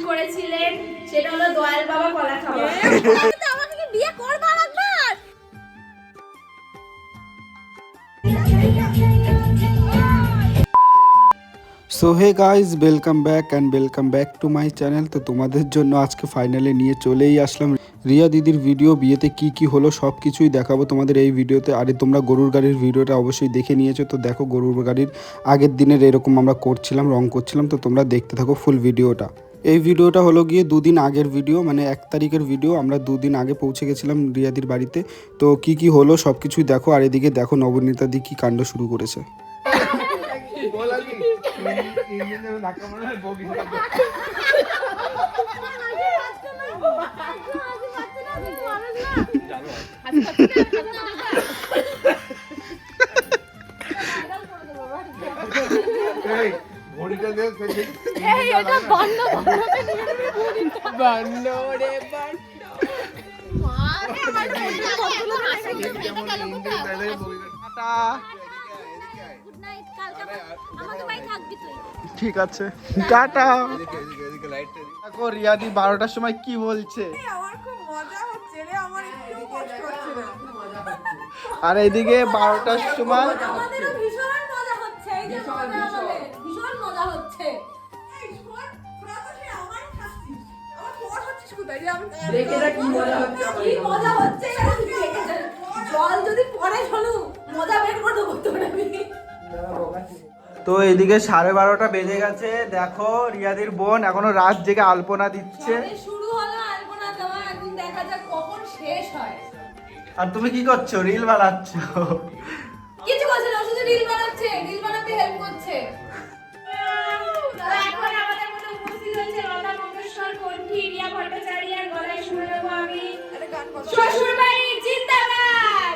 করেছিলেন সেটা হলো দয়াল বাবা কলা খাওয়া। আমাকে কি বিয়ে করবা একবার? So hey guys, welcome back to my channel. তো তোমাদের জন্য আজকে ফাইনালি নিয়ে চলেই আসলাম রিয়া দিদির ভিডিও। বিয়েতে কি কি হলো সব কিছুই দেখাবো তোমাদের এই ভিডিওতে। আরে তোমরা গরুর গাড়ির ভিডিওটা অবশ্যই দেখে নিয়েছো, তো দেখো গরুর গাড়ির আগের দিনের এরকম আমরা করছিলাম, রং করছিলাম। তো তোমরা দেখতে থাকো ফুল ভিডিওটা। এই ভিডিওটা হলো গিয়ে 2 দিন আগের ভিডিও, মানে 1 তারিখের ভিডিও। আমরা 2 দিন আগে পৌঁছে গেছিলাম রিয়াদির বাড়িতে। তো কি কি হলো সব কিছুই দেখো। আর এদিকে দেখো নবনীতাদি কি কাণ্ড শুরু করেছে। ঠিক আছে, টাটা। দেখো রিয়াদি 12টার সময় কি বলছে। আমার খুব মজা হচ্ছে রে, আমার একটু কষ্ট হচ্ছে না। আর এদিকে 12টার সময় আমাদেরও ভীষণ মজা হচ্ছে, এই যে মজা আমাদের ভীষণ মজা হচ্ছে। এই শোন, তোরা তো সে আমারই খাচ্ছিস। আমার তোর হচ্ছিস কোথায় যে আমি দেখে না কি মজা হচ্ছে আমার। কি মজা হচ্ছে এটা তুমি দেখেছো? জল যদি পড়ে শোনো মজা বের করে দেবো তোর আমি। তো এদিকে 12:30 বেজে গেছে। দেখো রিয়াদির বোন এখনো রাত জেগে আলপনা দিচ্ছে। সবে শুরু হলো আলপনা দেওয়া, এখন দেখা যাক কখন শেষ হয়। আর তুমি কি করছো? রিল বানাচ্ছ? কিছু করছে না, শুধু রিল বানাচ্ছে, রিল বানাতে হেল্প করছে। তো এখন আমাদের মধ্যে উপস্থিত হয়েছে লতা মঙ্গেশকর, কণ্ঠী, রিয়া ভট্টাচার্য। আর গলায় শুনে নেবো আমি শ্বশুরবাড়ি জিন্দাবাদ।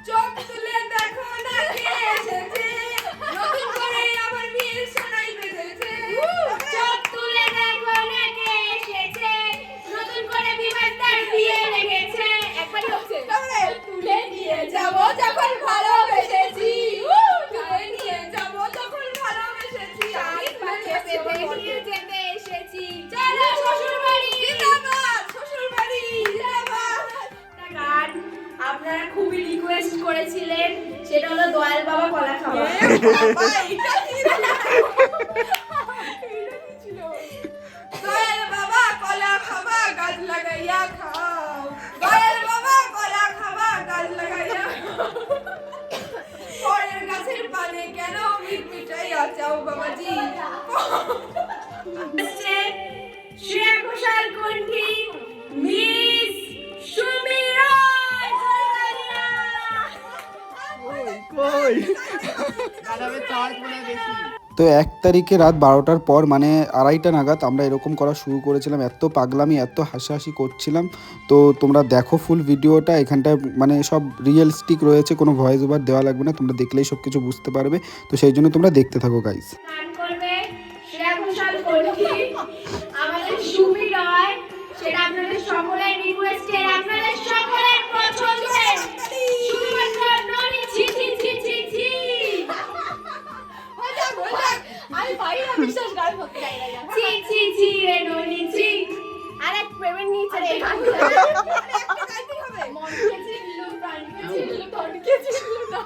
চোখ তুলে দেখো না কে এসেছে, নতুন করে আমার বিয়ের সোনাই বেজেছে। চোখ তুলে দেখো না কে এসেছে, নতুন করে বিবাহটার বিয়ে লেগেছে। একবারই হচ্ছে। তুলে নিয়ে যাবো যখন ভালোবেসেছি, তুলে নিয়ে যাবো যখন ভালোবেসেছি। তুলে নিয়ে যেতে এসেছি। চলো শ্বশুরবাড়ি জিন্দাবাদ, শ্বশুরবাড়ি জিন্দাবাদ। গান আপনারা খুবই রিকোয়েস্ট করেছিলেন, সেটা হলো দয়াল বাবা কলা খাওয়া। বাবা, এটা কি রে? এটা কি ছিল? দয়াল বাবা কলা খাবা, গাছ লাগাইয়া খাও। দয়াল বাবা কলা খাবা, গাছ লাগাইয়া খাও। পরের গাছের পানে কেন মিট মিটাইয়া চাও বাবাজি? হচ্ছে শ্রেয়া ঘোষাল, কণ্ঠী, মিস সুমি রায়। কই তো 1 তারিখে রাত 12টার পর মানে 2:30 নাগাদ আমরা এরকম করা শুরু করেছিলাম। এত পাগলামি, এত হাসাহাসি করছিলাম। তো তোমরা দেখো ফুল ভিডিওটা। এখানটায় মানে সব রিয়েলিস্টিক রয়েছে, কোনো ভয়েস ওভার দেওয়া লাগবে না, তোমরা দেখলেই সব কিছু বুঝতে পারবে। তো সেই জন্য তোমরা দেখতে থাকো গাইস। গান করবে শ্রেয়া ঘোষাল, কণ্ঠী, আমাদের সুমি রায়। সেটা আপনাদের সকলের রিকোয়েস্টের, আপনাদের সকলের পছন্দের। শুধুমাত্র ননি ছি ছি ছি ছি ছি। আমি পারি না বিশ্বাস গান করতে চাই না। ছি ছি ছি রে ননি ছি। আরে প্রেমের নিচে রে গান একটা গাইতেই হবে। মনকে চিনলু, প্রাণকে চিনলু, ধনকে চিনলো না।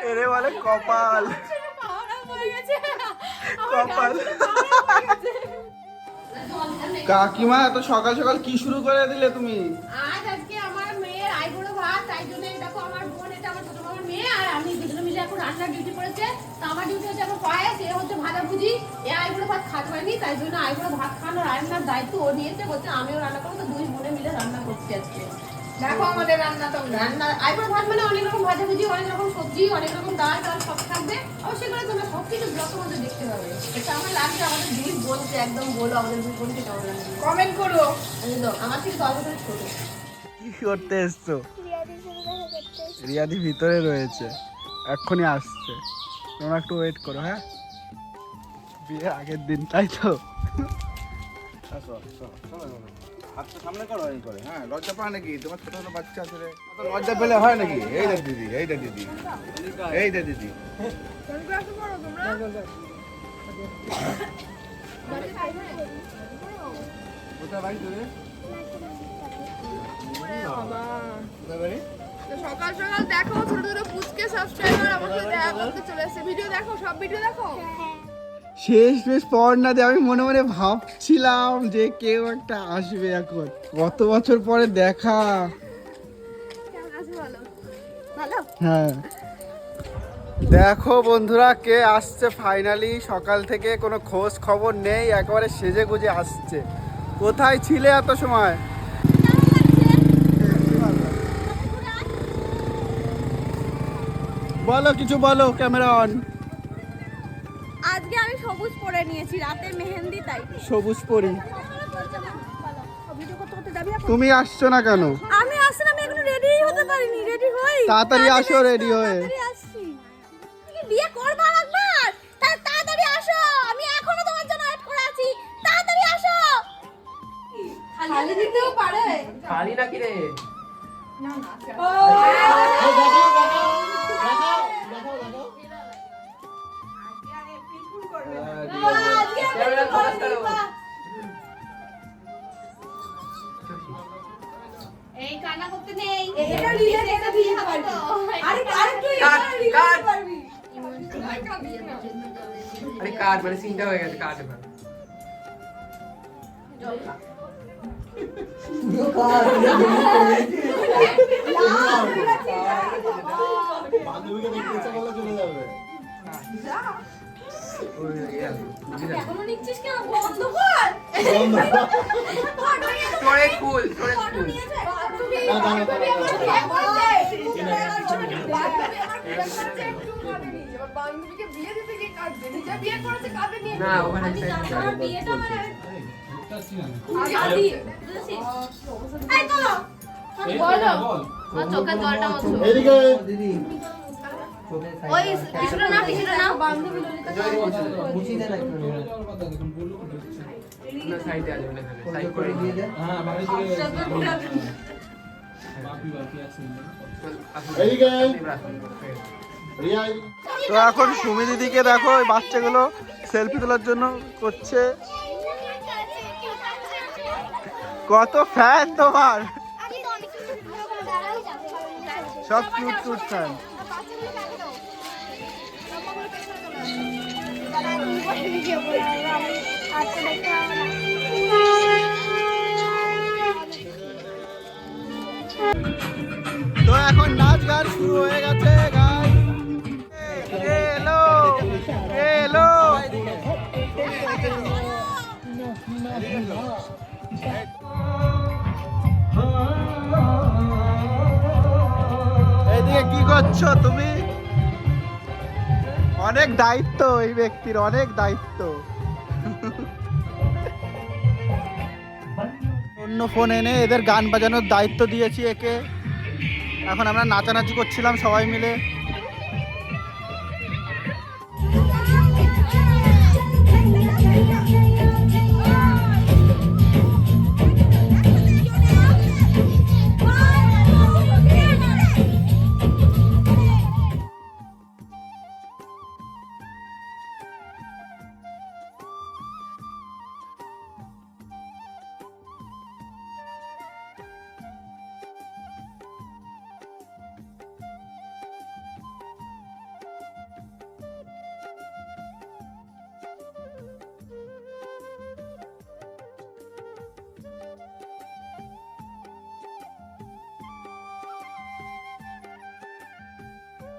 এরে বলে কপাল পাহাড়া পড়ে গেছে। কপাল। পাহাড়া পড়ে গেছে। কাকিমা এত সকাল সকাল কি শুরু করে দিলে তুমি? আজ আজকে আমার মেয়ের আইবুড়ো ভাত, তাই জন্য দেখো আমার বোন, এটা আমার ছোট মামার মেয়ে, আর আমি দুজনে মিলে এখন রান্নার ডিউটি পড়েছে। তো আমার ডিউটি হচ্ছে এখন পায়েস, এ হচ্ছে ভাজাভুজি। এ আইবুড়ো ভাত খাওয়া হয়নি, তাই জন্য আইবুড়ো ভাত খাওয়ানোর রান্নার দায়িত্ব ও নিয়েছে, বলছে আমিও রান্না করবো। তো 2 বোনে মিলে রান্না করছি আজকে। দেখো আমাদের রান্না তো রান্না আইবুড়ো ভাত মানে অনেক রকম ভাজাভুজি, অনেক রকম সবজি, অনেক রকম ডাল টাল সব থাকবে। অবশ্যই করে তোমরা সবকিছু ব্লগের মধ্যে দেখতে পাবে। এটা আমার লাগছে আমাদের 2 বোনকে, একদম বলো আমাদের 2 বোনকে কেমন লাগছে। কমেন্ট করো। আমার থেকে 10 বছর ছোট। কি করতে এসছো? রিয়াদি ভিতরে রয়েছে, এক্ষুনি আসছে। তোমরা একটু ওয়েট করো। হ্যাঁ, বিয়ের আগের দিন, তাই তো? হাতটা সামনে করো, এই করে। হ্যাঁ, লজ্জা পায় নাকি? তোমার ছোট ছোট বাচ্চা আছে রে। অত লজ্জা পেলে হয় নাকি? এই দেখ দিদি, এই দেখ দিদি, এই দেখ দিদি। কোন ক্লাসে পড়ো তোমরা? কোথায় বাড়ি তোরে? বাবা কোথায় বাড়ি? তো সকাল সকাল দেখো ছোট ছোট পুচকে সাবস্ক্রাইবার আমার সাথে দেখা করতে চলে এসেছে। ভিডিও দেখো, সব ভিডিও দেখো। শেষ পর না দিয়ে আমি মনে মনে ভাবছিলাম যে কেউ একটা আসবে এখন, কত বছর পরে দেখা। কেমন আছো বলো? ভালো? হ্যাঁ, দেখো বন্ধুরা কে আসছে ফাইনালি। সকাল থেকে কোনো খোঁজ খবর নেই, একেবারে সেজে গুজে আসছে। কোথায় ছিলে এত সময়? বলো কিছু বলো, ক্যামেরা অন। আজকে আমি সবুজ পরে নিয়েছি, রাতে মেহেন্দি তাই। সবুজ পরি, ভিডিও করতে করতে যাবি এখন? তুমি আসছো না কেন? আমি আসছি না, আমি এখনো রেডি হতে পারিনি। রেডি হই। তাড়াতাড়ি আসো, রেডি হয়ে। তাড়াতাড়ি আসছি। তুমি কি বিয়ে করবা একবার? তাড়াতাড়ি আসো, আমি এখনো তোমার জন্য ওয়েট করে আছি। তাড়াতাড়ি আসো। খালি দিতেও পারে। খালি নাকি রে? ক্যামেরা ফোকাস করো। এই কান্না করতে নেই। এটা রিলে দেখে দিয়ে পারবি। আরে তুই কাট, রিলে কাট। পারবি। আরে কাট মানে সিনটা হয়ে গেছে, কাট এবার। বান্ধবীকে দেখতে ইচ্ছা করলে চলে যাবে। এখনো নিচ্ছিস কেন? বন্ধ কর। Storage full, storage full. বান্ধবীকে বিয়ে দিতে গিয়ে কাঁদবে। নিজে বিয়ে করেছে, কাঁদে নিয়ে। না ওখানে আমি জানি আমার বিয়েটা আমার জানি। এই চলো। বলো আর চোখের জলটা মুছো। এদিকে দিদি ওই পিছনে না বান্ধবী মুছিয়ে দেন একটু না, সাইডে আছে না, সাইড করে দিয়ে দেন। এদিকে রিয়া, তো এখন সুমি দিদিকে দেখো, ওই বাচ্চাগুলো সেলফি তোলার জন্য করছে। কত ফ্যান তোমার, সব কিউট কিউট ফ্যান। তো এখন নাচ গান শুরু হয়ে গেছে গাই। এলো এলো, এদিকে কি করছো তুমি? অনেক দায়িত্ব এই ব্যক্তির, অনেক দায়িত্ব। অন্য ফোন এনে এদের গান বাজানোর দায়িত্ব দিয়েছি একে। এখন আমরা নাচানাচি করছিলাম সবাই মিলে।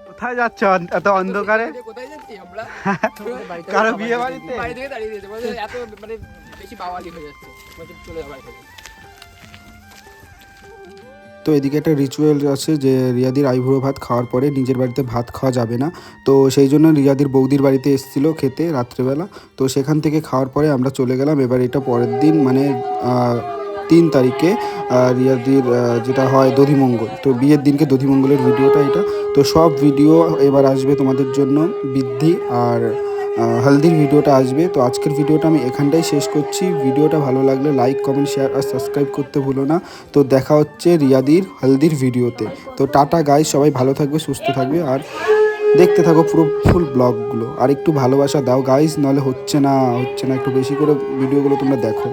কোথায় যাচ্ছ এত অন্ধকারে? কোথায় যাচ্ছি আমরা? কারো বিয়ে বাড়িতে? বাড়ি থেকে দাঁড়িয়ে দিয়েছে, বলছে এত মানে বেশি বাওয়ালি হয়ে যাচ্ছে, বলছে চলে যাও বাড়ি থেকে। তো এদিকে একটা রিচুয়াল আছে যে রিয়াদির আইবুড়ো ভাত খাওয়ার পরে নিজের বাড়িতে ভাত খাওয়া যাবে না। তো সেই জন্য রিয়াদির বৌদির বাড়িতে এসেছিলো খেতে রাত্রেবেলা। তো সেখান থেকে খাওয়ার পরে আমরা চলে গেলাম। এবার এটা পরের দিন মানে 3 তারিখে রিয়াদির যেটা হয় দধিমঙ্গল। তো বিয়ের দিনকে দধিমঙ্গলের ভিডিওটা এটা। তো সব ভিডিও এবার আসবে তোমাদের জন্য, বৃদ্ধি আর হলদির ভিডিওটা আসবে। তো আজকের ভিডিওটা আমি এখানটাই শেষ করছি। ভিডিওটা ভালো লাগলে লাইক, কমেন্ট, শেয়ার আর সাবস্ক্রাইব করতে ভুলো না। তো দেখা হচ্ছে রিয়াদির হলদির ভিডিওতে। তো টাটা গাইস, সবাই ভালো থাকবে, সুস্থ থাকবে আর দেখতে থাকো পুরো ফুল ব্লগগুলো। আর একটু ভালোবাসা দাও গাইস, নাহলে হচ্ছে না, একটু বেশি করে ভিডিওগুলো তোমরা দেখো।